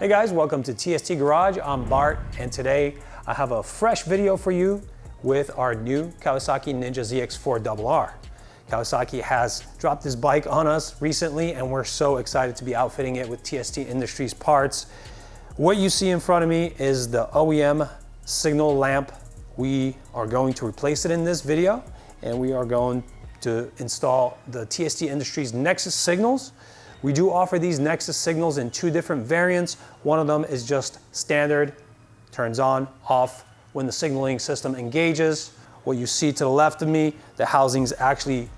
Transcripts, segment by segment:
Hey guys, welcome to TST Garage. I'm Bart, and today I have a fresh video for you with our new Kawasaki Ninja ZX-4RR. Kawasaki has dropped this bike on us recently, and we're so excited to be outfitting it with TST Industries parts. What you see in front of me is the OEM signal lamp. We are going to replace it in this video, and we are going to install the TST Industries Nexus signals. We do offer these Nexus signals in two different variants. One of them is just standard, turns on, off when the signaling system engages. What you see to the left of me, the housing's actually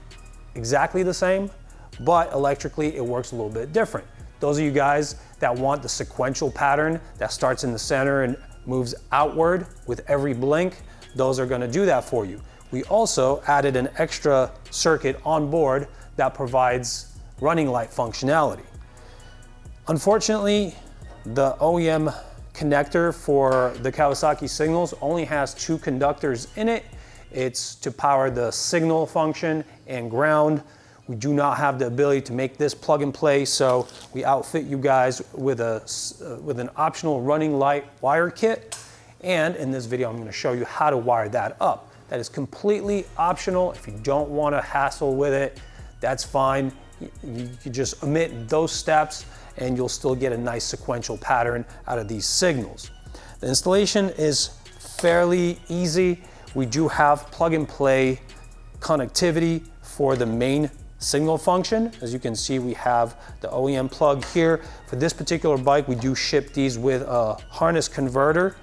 exactly the same, but electrically it works a little bit different. Those of you guys that want the sequential pattern that starts in the center and moves outward with every blink, those are gonna do that for you. We also added an extra circuit on board that provides running light functionality. Unfortunately, the OEM connector for the Kawasaki signals only has two conductors in it. It's to power the signal function and ground. We do not have the ability to make this plug and play, so we outfit you guys with an optional running light wire kit. And in this video, I'm going to show you how to wire that up. That is completely optional. If you don't want to hassle with it, that's fine. You can just omit those steps and you'll still get a nice sequential pattern out of these signals. The installation is fairly easy. We do have plug and play connectivity for the main signal function. As you can see, we have the OEM plug here. For this particular bike, we do ship these with a harness converter,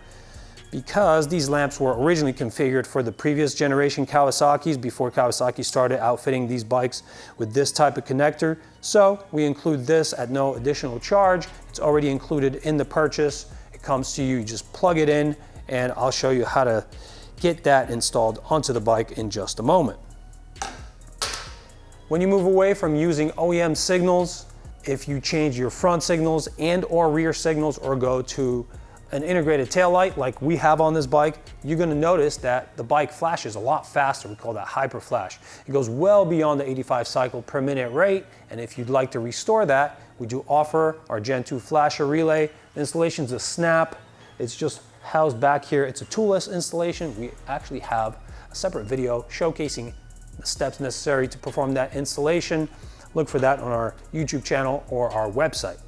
because these lamps were originally configured for the previous generation Kawasaki's before Kawasaki started outfitting these bikes with this type of connector. So we include this at no additional charge. It's already included in the purchase. It comes to you, you just plug it in, and I'll show you how to get that installed onto the bike in just a moment. When you move away from using OEM signals, if you change your front signals and or rear signals or go to an integrated taillight like we have on this bike, you're gonna notice that the bike flashes a lot faster. We call that hyper flash. It goes well beyond the 85 cycle per minute rate, and if you'd like to restore that, we do offer our Gen 2 flasher relay. The installation's a snap. It's just housed back here. It's a toolless installation. We actually have a separate video showcasing the steps necessary to perform that installation. Look for that on our YouTube channel or our website.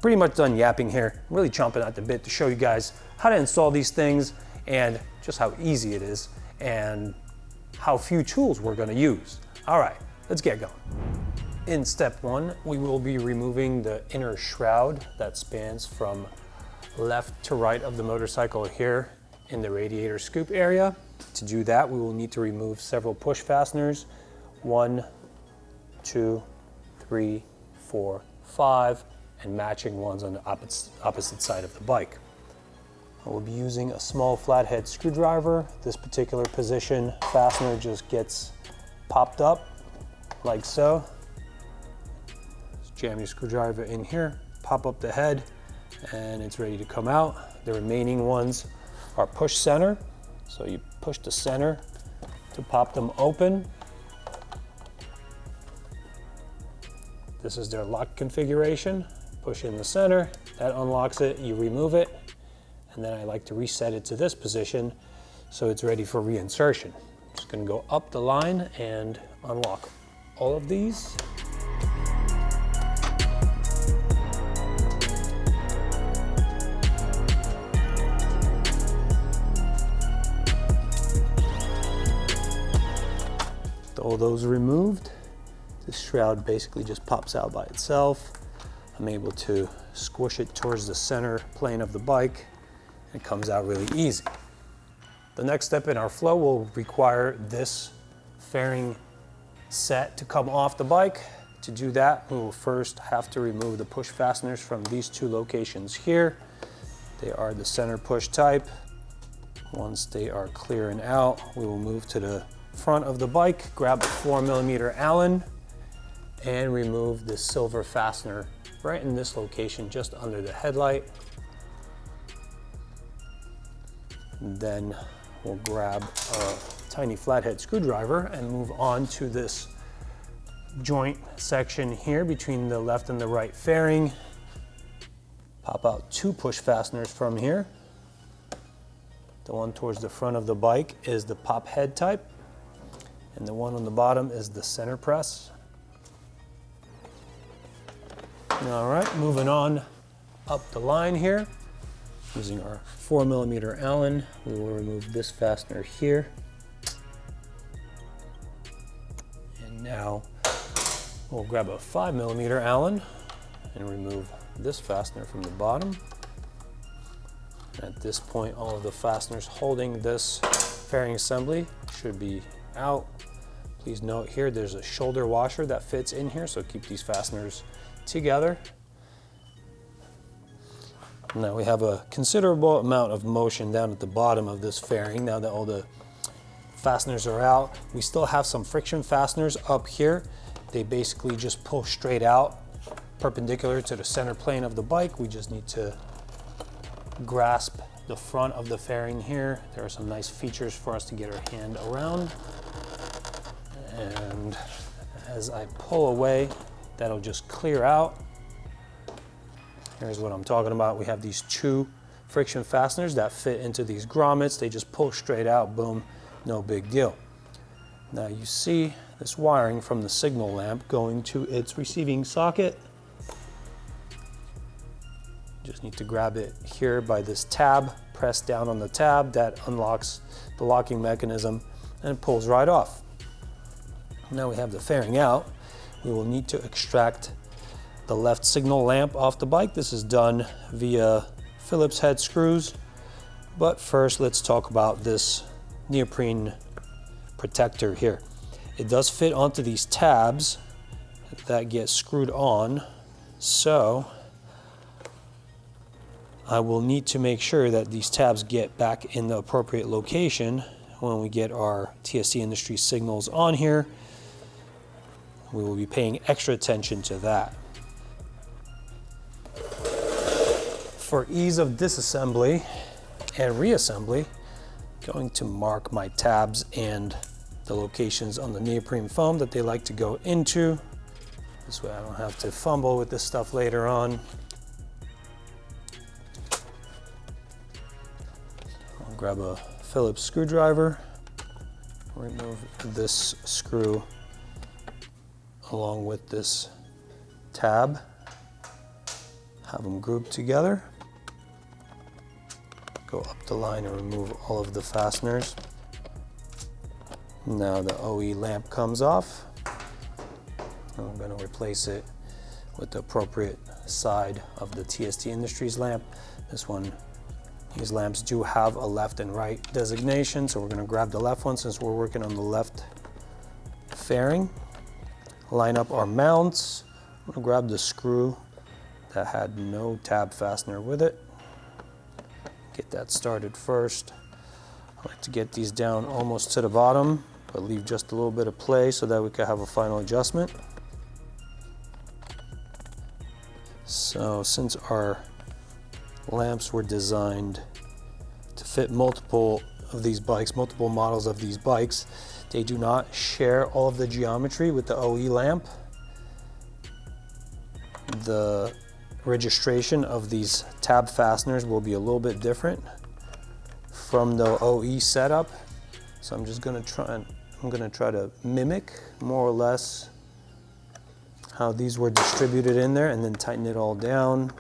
Pretty much done yapping here. I'm really chomping at the bit to show you guys how to install these things and just how easy it is and how few tools we're gonna use. All right, let's get going. In step one, we will be removing the inner shroud that spans from left to right of the motorcycle here in the radiator scoop area. To do that, we will need to remove several push fasteners. 1, 2, 3, 4, 5. And matching ones on the opposite side of the bike. I will be using a small flathead screwdriver. This particular position fastener just gets popped up like so. Just jam your screwdriver in here, pop up the head, and it's ready to come out. The remaining ones are push center. So you push the center to pop them open. This is their lock configuration. Push in the center, that unlocks it, you remove it, and then I like to reset it to this position so it's ready for reinsertion. I'm just gonna go up the line and unlock all of these. With all those removed, this shroud basically just pops out by itself. I'm able to squish it towards the center plane of the bike, and it comes out really easy. The next step in our flow will require this fairing set to come off the bike. To do that, we will first have to remove the push fasteners from these two locations here. They are the center push type. Once they are clear and out, we will move to the front of the bike, grab a 4mm Allen, and remove the silver fastener right in this location just under the headlight. And then we'll grab a tiny flathead screwdriver and move on to this joint section here between the left and the right fairing. Pop out 2 push fasteners from here. The one towards the front of the bike is the pop head type, and the one on the bottom is the center press. All right, moving on up the line here. Using our 4mm Allen, we will remove this fastener here. And now we'll grab a 5mm Allen and remove this fastener from the bottom. At this point, all of the fasteners holding this fairing assembly should be out. Please note here, there's a shoulder washer that fits in here, so keep these fasteners together. Now we have a considerable amount of motion down at the bottom of this fairing. Now that all the fasteners are out, we still have some friction fasteners up here. They basically just pull straight out, perpendicular to the center plane of the bike. We just need to grasp the front of the fairing here. There are some nice features for us to get our hand around. And as I pull away, that'll just clear out. Here's what I'm talking about. We have these 2 friction fasteners that fit into these grommets. They just pull straight out, boom, no big deal. Now you see this wiring from the signal lamp going to its receiving socket. Just need to grab it here by this tab, press down on the tab, that unlocks the locking mechanism and it pulls right off. Now we have the fairing out. We will need to extract the left signal lamp off the bike. This is done via Phillips head screws. But first, let's talk about this neoprene protector here. It does fit onto these tabs that get screwed on. So I will need to make sure that these tabs get back in the appropriate location when we get our TST Industries signals on here. We will be paying extra attention to that. For ease of disassembly and reassembly, I'm going to mark my tabs and the locations on the neoprene foam that they like to go into. This way I don't have to fumble with this stuff later on. I'll grab a Phillips screwdriver, remove this screw along with this tab, have them grouped together. Go up the line and remove all of the fasteners. Now the OE lamp comes off. I'm going to replace it with the appropriate side of the TST Industries lamp. This one, these lamps do have a left and right designation, so we're going to grab the left one since we're working on the left fairing. Line up our mounts. I'm going to grab the screw that had no tab fastener with it. Get that started first. I like to get these down almost to the bottom, but leave just a little bit of play so that we can have a final adjustment. So since our lamps were designed to fit multiple of these bikes, multiple models of these bikes, they do not share all of the geometry with the OE lamp. The registration of these tab fasteners will be a little bit different from the OE setup. So I'm just going to try to mimic more or less how these were distributed in there and then tighten it all down.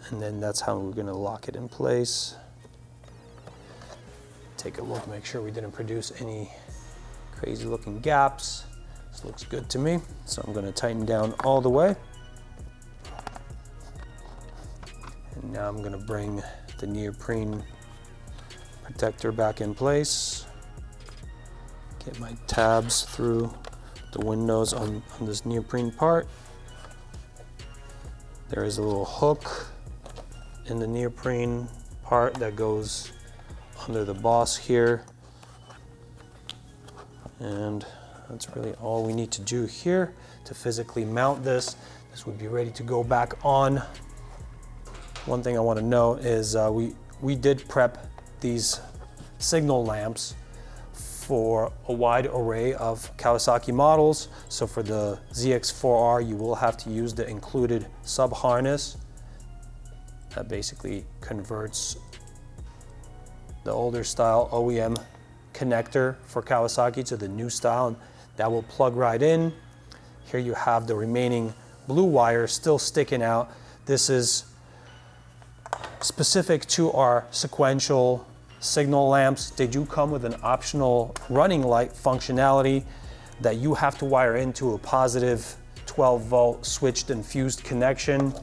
And then that's how we're going to lock it in place. Take a look, make sure we didn't produce any crazy looking gaps. This looks good to me. So I'm going to tighten down all the way. And now I'm going to bring the neoprene protector back in place. Get my tabs through the windows on this neoprene part. There is a little hook in the neoprene part that goes under the boss here. And that's really all we need to do here to physically mount this. This would be ready to go back on. One thing I want to note is we did prep these signal lamps for a wide array of Kawasaki models. So for the ZX-4RR, you will have to use the included sub harness that basically converts the older style OEM connector for Kawasaki to the new style, and that will plug right in. Here you have the remaining blue wire still sticking out. This is specific to our sequential signal lamps. They do come with an optional running light functionality that you have to wire into a positive 12 volt switched and fused connection.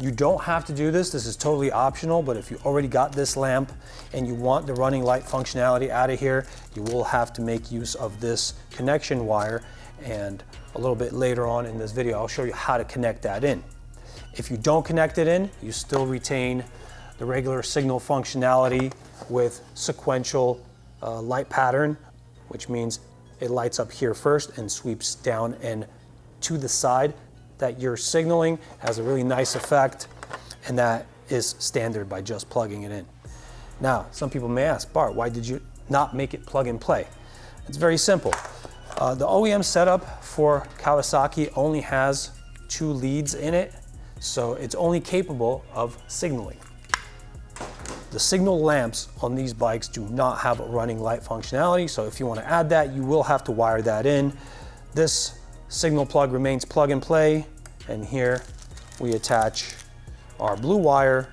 You don't have to do this. This is totally optional, but if you already got this lamp and you want the running light functionality out of here, you will have to make use of this connection wire. And a little bit later on in this video, I'll show you how to connect that in. If you don't connect it in, you still retain the regular signal functionality with sequential light pattern, which means it lights up here first and sweeps down and to the side. That you're signaling has a really nice effect, and that is standard by just plugging it in. Now, some people may ask, Bart, why did you not make it plug and play? It's very simple. The OEM setup for Kawasaki only has 2 leads in it, so it's only capable of signaling. The signal lamps on these bikes do not have a running light functionality, so if you want to add that, you will have to wire that in. This signal plug remains plug and play, and here we attach our blue wire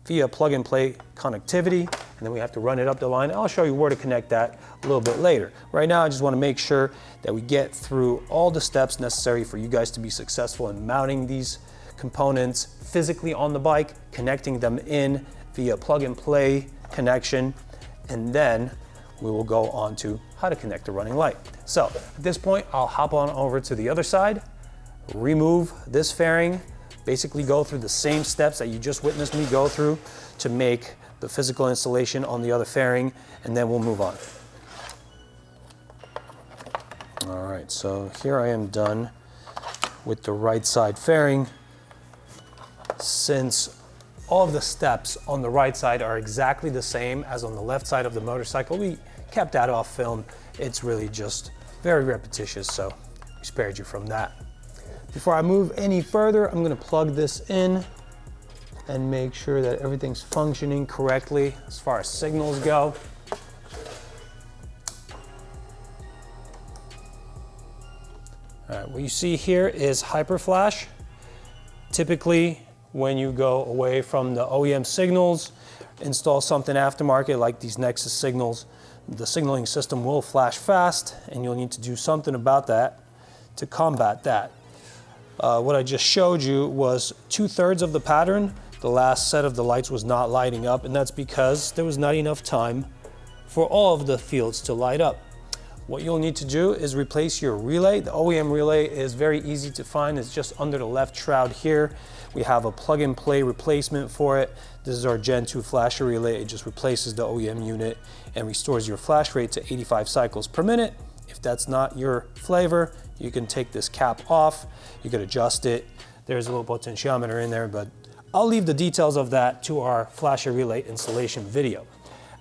via plug and play connectivity, and then we have to run it up the line. I'll show you where to connect that a little bit later. Right now, I just want to make sure that we get through all the steps necessary for you guys to be successful in mounting these components physically on the bike, connecting them in via plug and play connection, and then we will go on to how to connect the running light. So at this point, I'll hop on over to the other side, remove this fairing, basically go through the same steps that you just witnessed me go through to make the physical installation on the other fairing, and then we'll move on. All right, so here I am done with the right side fairing. Since all of the steps on the right side are exactly the same as on the left side of the motorcycle, we kept that off film. It's really just very repetitious, so we spared you from that. Before I move any further, I'm gonna plug this in and make sure that everything's functioning correctly as far as signals go. All right, what you see here is HyperFlash. Typically, when you go away from the OEM signals, install something aftermarket like these Nexus signals, the signaling system will flash fast, and you'll need to do something about that to combat that. What I just showed you was 2/3 of the pattern. The last set of the lights was not lighting up, and that's because there was not enough time for all of the fields to light up. What you'll need to do is replace your relay. The OEM relay is very easy to find. It's just under the left shroud here. We have a plug and play replacement for it. This is our Gen 2 flasher relay. It just replaces the OEM unit and restores your flash rate to 85 cycles per minute. If that's not your flavor, you can take this cap off. You could adjust it. There's a little potentiometer in there, but I'll leave the details of that to our flasher relay installation video.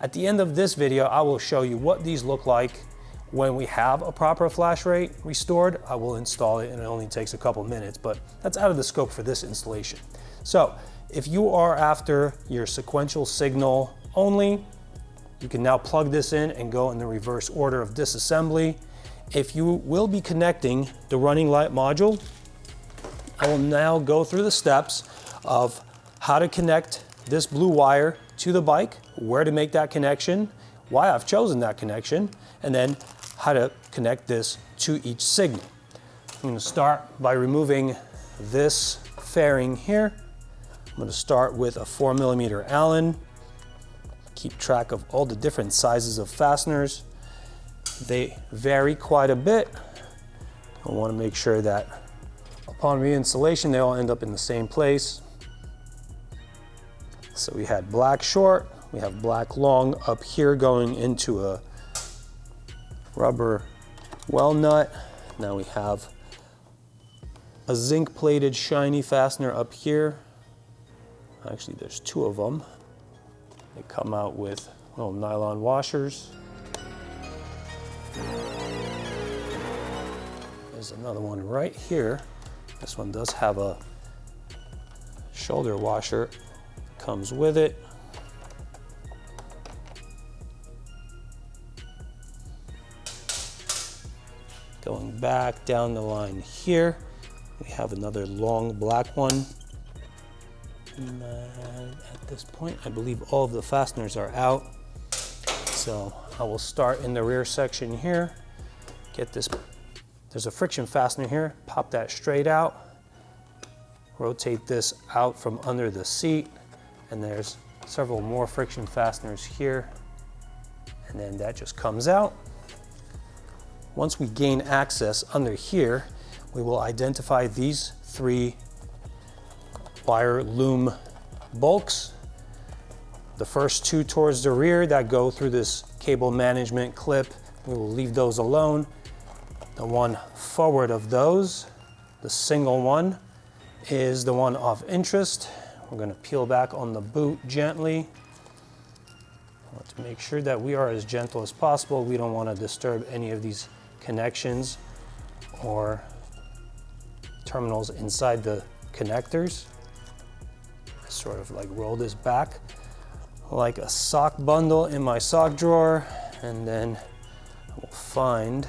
At the end of this video, I will show you what these look like when we have a proper flash rate restored. I will install it, and it only takes a couple minutes, but that's out of the scope for this installation. So if you are after your sequential signal only, you can now plug this in and go in the reverse order of disassembly. If you will be connecting the running light module, I will now go through the steps of how to connect this blue wire to the bike, where to make that connection, why I've chosen that connection, and then how to connect this to each signal. I'm going to start by removing this fairing here. I'm going to start with a 4mm Allen. Keep track of all the different sizes of fasteners. They vary quite a bit. I want to make sure that upon reinstallation, they all end up in the same place. So we had black short, we have black long up here going into a rubber well nut. Now we have a zinc plated shiny fastener up here. Actually, there's 2 of them. They come out with little nylon washers. There's another one right here. This one does have a shoulder washer, comes with it. Going back down the line here, we have another long black one. And at this point, I believe all of the fasteners are out. So I will start in the rear section here, get this, there's a friction fastener here, pop that straight out, rotate this out from under the seat, and there's several more friction fasteners here, and then that just comes out. Once we gain access under here, we will identify these 3 wire loom bolts. The first 2 towards the rear that go through this cable management clip, we will leave those alone. The one forward of those, the single one, is the one of interest. We're going to peel back on the boot gently. I want to make sure that we are as gentle as possible. We don't want to disturb any of these connections or terminals inside the connectors. I sort of like roll this back like a sock bundle in my sock drawer, and then I will find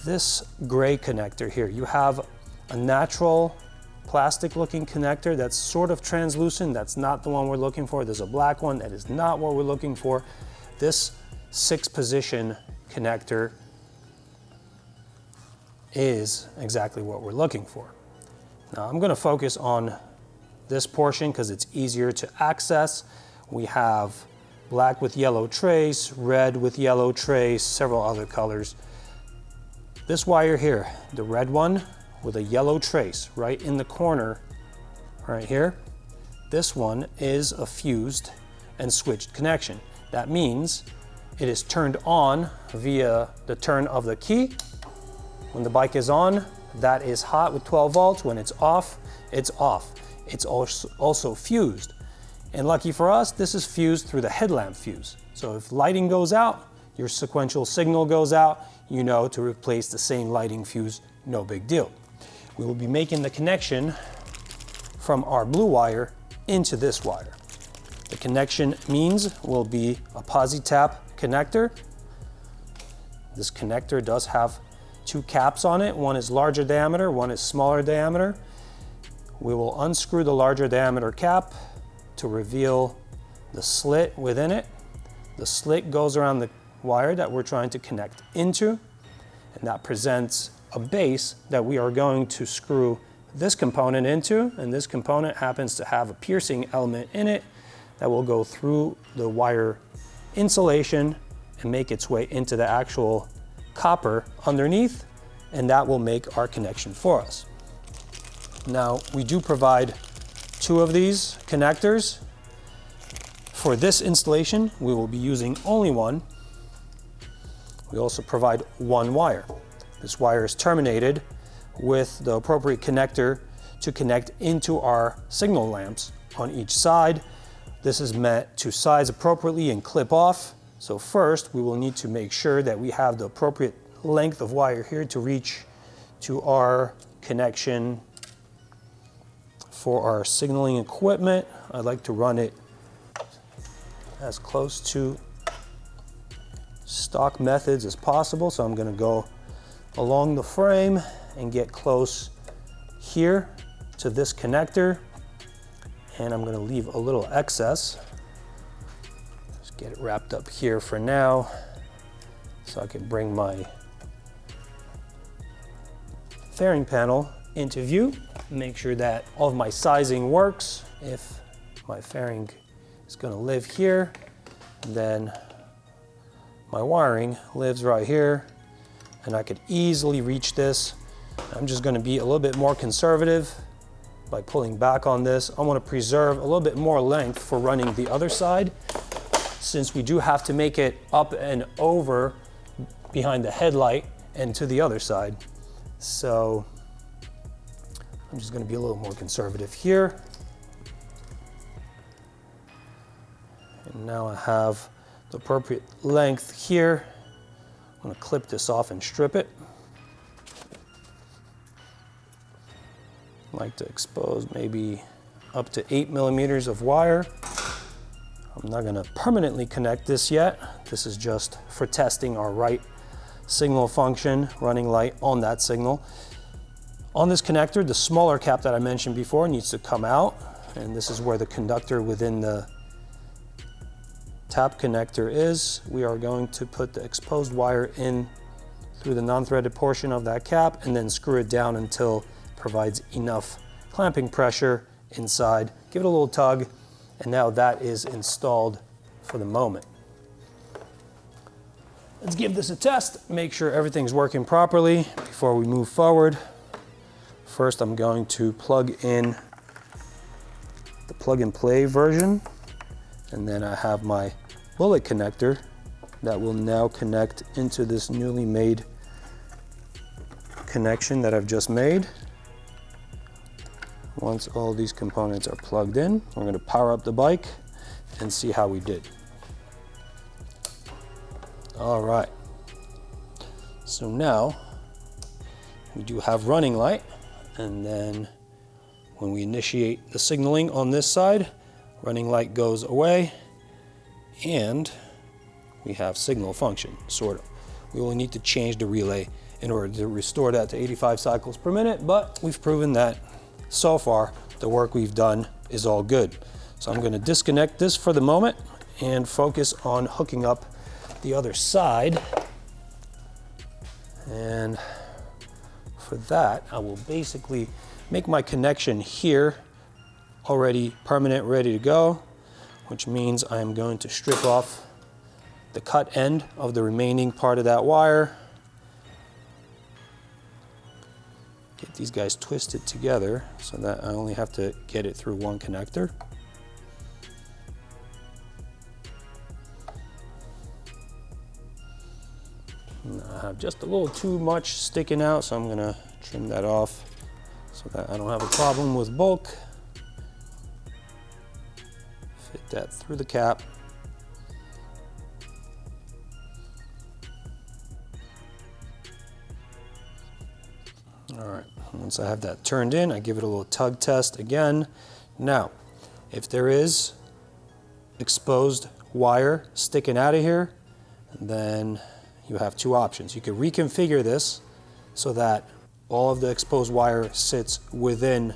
this gray connector here. You have a natural plastic looking connector that's sort of translucent. That's not the one we're looking for. There's a black one that is not what we're looking for. This 6-position connector is exactly what we're looking for. Now I'm going to focus on this portion because it's easier to access. We have black with yellow trace, red with yellow trace, several other colors. This wire here, the red one with a yellow trace right in the corner right here, this one is a fused and switched connection. That means it is turned on via the turn of the key. When the bike is on, that is hot with 12 volts. When it's off, it's off. It's also fused. And lucky for us, this is fused through the headlamp fuse. So if lighting goes out, your sequential signal goes out, you know to replace the same lighting fuse, no big deal. We will be making the connection from our blue wire into this wire. The connection means will be a posi-tap connector. This connector does have 2 caps on it. One is larger diameter, one is smaller diameter. We will unscrew the larger diameter cap to reveal the slit within it. The slit goes around the wire that we're trying to connect into, and that presents a base that we are going to screw this component into, and this component happens to have a piercing element in it that will go through the wire insulation and make its way into the actual copper underneath, and that will make our connection for us. Now, we do provide 2 of these connectors. For this installation, we will be using only one. We also provide 1 wire. This wire is terminated with the appropriate connector to connect into our signal lamps on each side. This is meant to size appropriately and clip off. So first, we will need to make sure that we have the appropriate length of wire here to reach to our connection for our signaling equipment. I'd like to run it as close to stock methods as possible. So I'm going to go along the frame and get close here to this connector, and I'm going to leave a little excess. Just get it wrapped up here for now so I can bring my fairing panel into view, make sure that all of my sizing works. If my fairing is going to live here, then my wiring lives right here, and I could easily reach this. I'm just going to be a little bit more conservative by pulling back on this. I want to preserve a little bit more length for running the other side, since we do have to make it up and over behind the headlight and to the other side. So I'm just going to be a little more conservative here. And now I have the appropriate length here I'm going to clip this off and strip it. I like to expose maybe up to 8 millimeters of wire. I'm not going to permanently connect this yet. This is just for testing our right signal function, running light on that signal. On this connector, the smaller cap that I mentioned before needs to come out, and this is where the conductor within the tap connector is. We are going to put the exposed wire in through the non-threaded portion of that cap and then screw it down until it provides enough clamping pressure inside. Give it a little tug, and now that is installed for the moment. Let's give this a test, make sure everything's working properly before we move forward. First, I'm going to plug in the plug and play version, and then I have my bullet connector that will now connect into this newly made connection that I've just made. Once all these components are plugged in, we're going to power up the bike and see how we did. All right, so now we do have running light, and then when we initiate the signaling on this side, running light goes away and we have signal function, sort of. We will need to change the relay in order to restore that to 85 cycles per minute, but we've proven that so far the work we've done is all good. So I'm going to disconnect this for the moment and focus on hooking up the other side. And for that, I will basically make my connection here already permanent, ready to go, which means I'm going to strip off the cut end of the remaining part of that wire. Get these guys twisted together so that I only have to get it through one connector. And I have just a little too much sticking out, so I'm going to trim that off so that I don't have a problem with bulk. Fit that through the cap. All right, once I have that turned in, I give it a little tug test again. Now, if there is exposed wire sticking out of here, then you have two options. You can reconfigure this so that all of the exposed wire sits within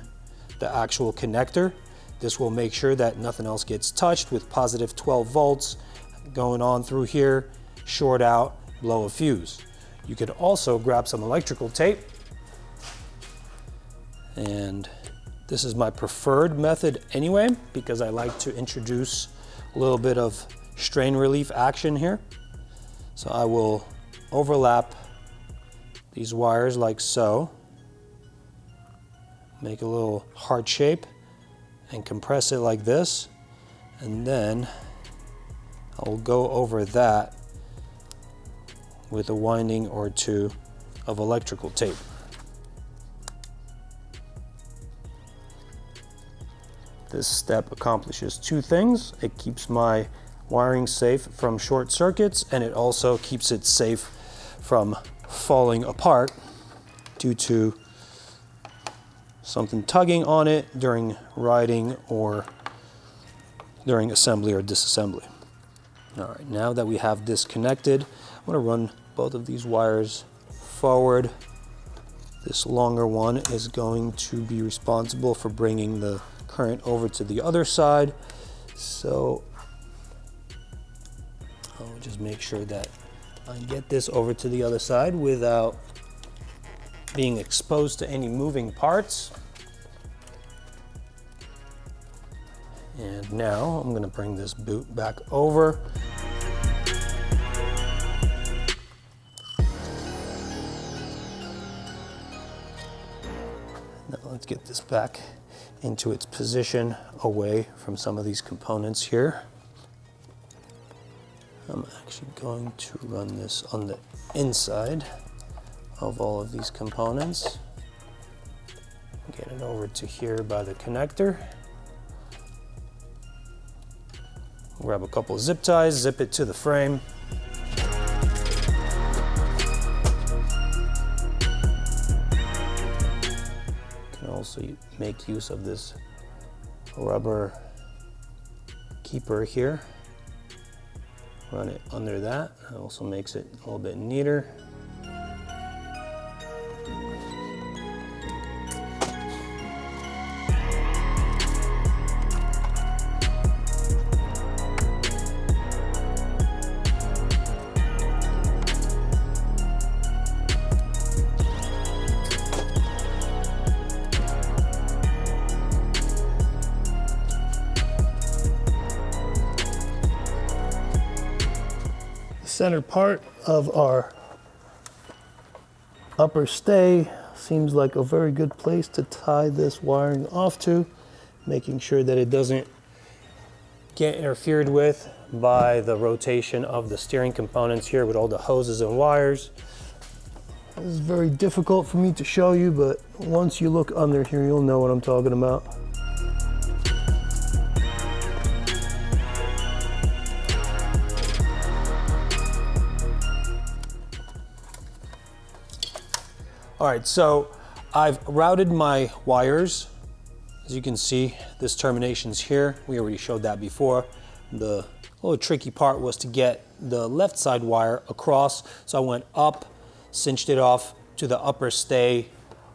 the actual connector. This will make sure that nothing else gets touched with positive 12 volts going on through here, short out, blow a fuse. You could also grab some electrical tape, and this is my preferred method anyway, because I like to introduce a little bit of strain relief action here. So I will overlap these wires like so, make a little heart shape and compress it like this, and then I will go over that with a winding or two of electrical tape. This step accomplishes two things. It keeps my wiring safe from short circuits, and it also keeps it safe from falling apart due to something tugging on it during riding or during assembly or disassembly. All right, now that we have this connected, I'm going to run both of these wires forward. This longer one is going to be responsible for bringing the current over to the other side. So I'll just make sure that I get this over to the other side without being exposed to any moving parts. And now I'm going to bring this boot back over. Now let's get this back into its position away from some of these components here. I'm actually going to run this on the inside of all of these components. Get it over to here by the connector. Grab a couple of zip ties, zip it to the frame. also make use of this rubber keeper here. Run it under that. It also makes it a little bit neater. Center part of our upper stay seems like a very good place to tie this wiring off to, making sure that it doesn't Get interfered with by the rotation of the steering components here with all the hoses and wires. This is very difficult for me to show you, but once you look under here, you'll know what I'm talking about. All right, so I've routed my wires. As you can see, this termination's here. We already showed that before. The little tricky part was to get the left side wire across. So I went up, cinched it off to the upper stay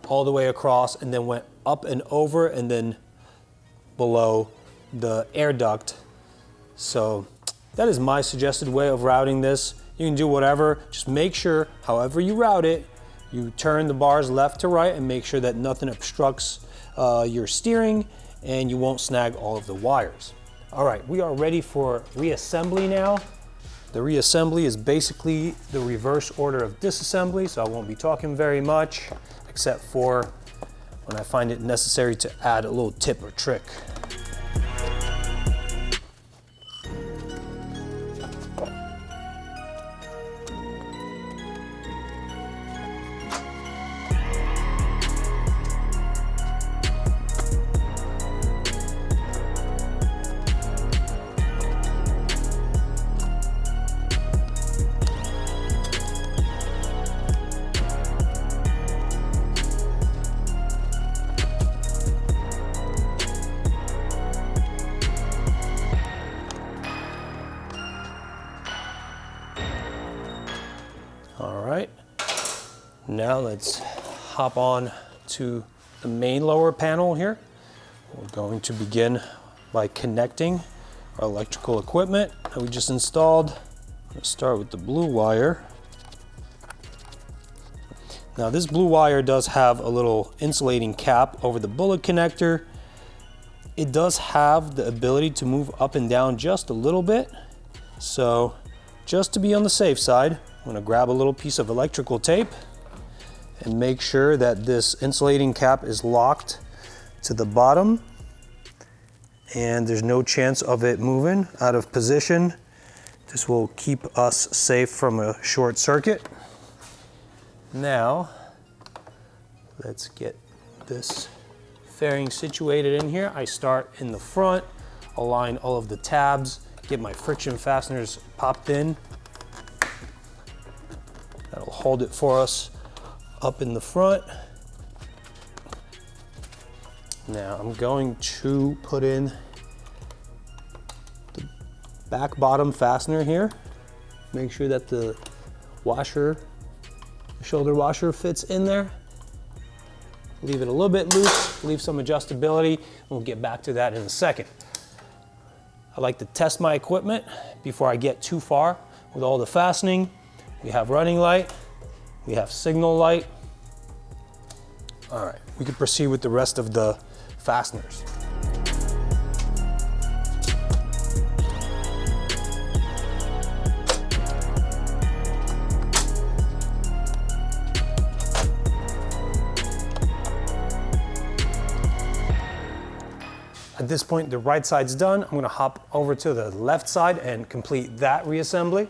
all the way across, and then went up and over and then below the air duct. So that is my suggested way of routing this. You can do whatever, just make sure however you route it, you turn the bars left to right and make sure that nothing obstructs your steering and you won't snag all of the wires. All right, we are ready for reassembly now. The reassembly is basically the reverse order of disassembly, so I won't be talking very much, except for when I find it necessary to add a little tip or trick. All right, now let's hop on to the main lower panel here. We're going to begin by connecting our electrical equipment that we just installed. I'm going to start with the blue wire. Now this blue wire does have a little insulating cap over the bullet connector. It does have the ability to move up and down just a little bit. So just to be on the safe side, I'm going to grab a little piece of electrical tape and make sure that this insulating cap is locked to the bottom and there's no chance of it moving out of position. This will keep us safe from a short circuit. Now, let's get this fairing situated in here. I start in the front, align all of the tabs, get my friction fasteners popped in. That'll hold it for us up in the front. Now I'm going to put in the back bottom fastener here. Make sure that the washer, the shoulder washer fits in there. Leave it a little bit loose, leave some adjustability. We'll get back to that in a second. I like to test my equipment before I get too far with all the fastening. We have running light, we have signal light. All right, we can proceed with the rest of the fasteners. At this point, the right side's done. I'm gonna hop over to the left side and complete that reassembly.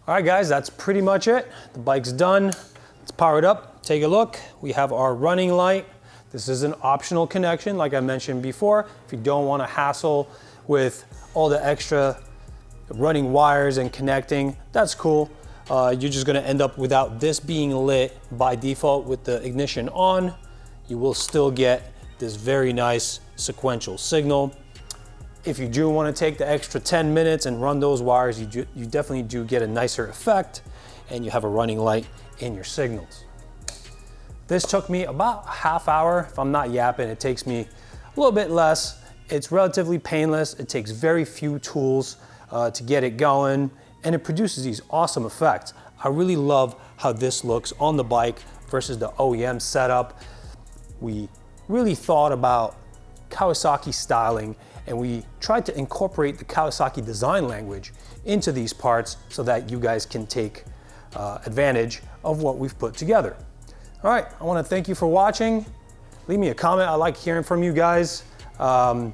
All right, guys, that's pretty much it. The bike's done. Let's power it up. Take a look. We have our running light. This is an optional connection, like I mentioned before. If you don't want to hassle with all the extra running wires and connecting, that's cool. You're just going to end up without this being lit by default with the ignition on. You will still get this very nice sequential signal. If you do want to take the extra 10 minutes and run those wires, you definitely do get a nicer effect, and you have a running light in your signals. This took me about a half hour. If I'm not yapping, it takes me a little bit less. It's relatively painless. It takes very few tools to get it going, and it produces these awesome effects. I really love how this looks on the bike versus the OEM setup. We really thought about Kawasaki styling, and we tried to incorporate the Kawasaki design language into these parts so that you guys can take advantage of what we've put together. All right, I want to thank you for watching. Leave me a comment. I like hearing from you guys.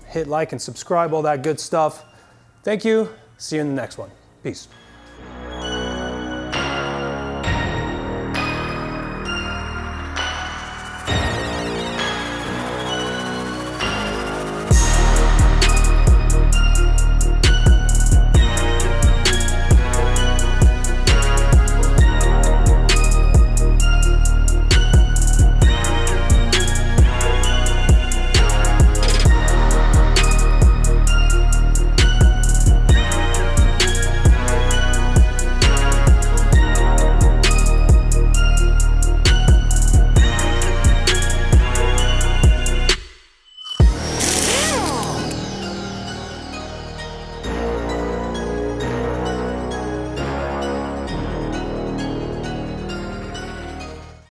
Hit like and subscribe, all that good stuff. Thank you. See you in the next one. Peace.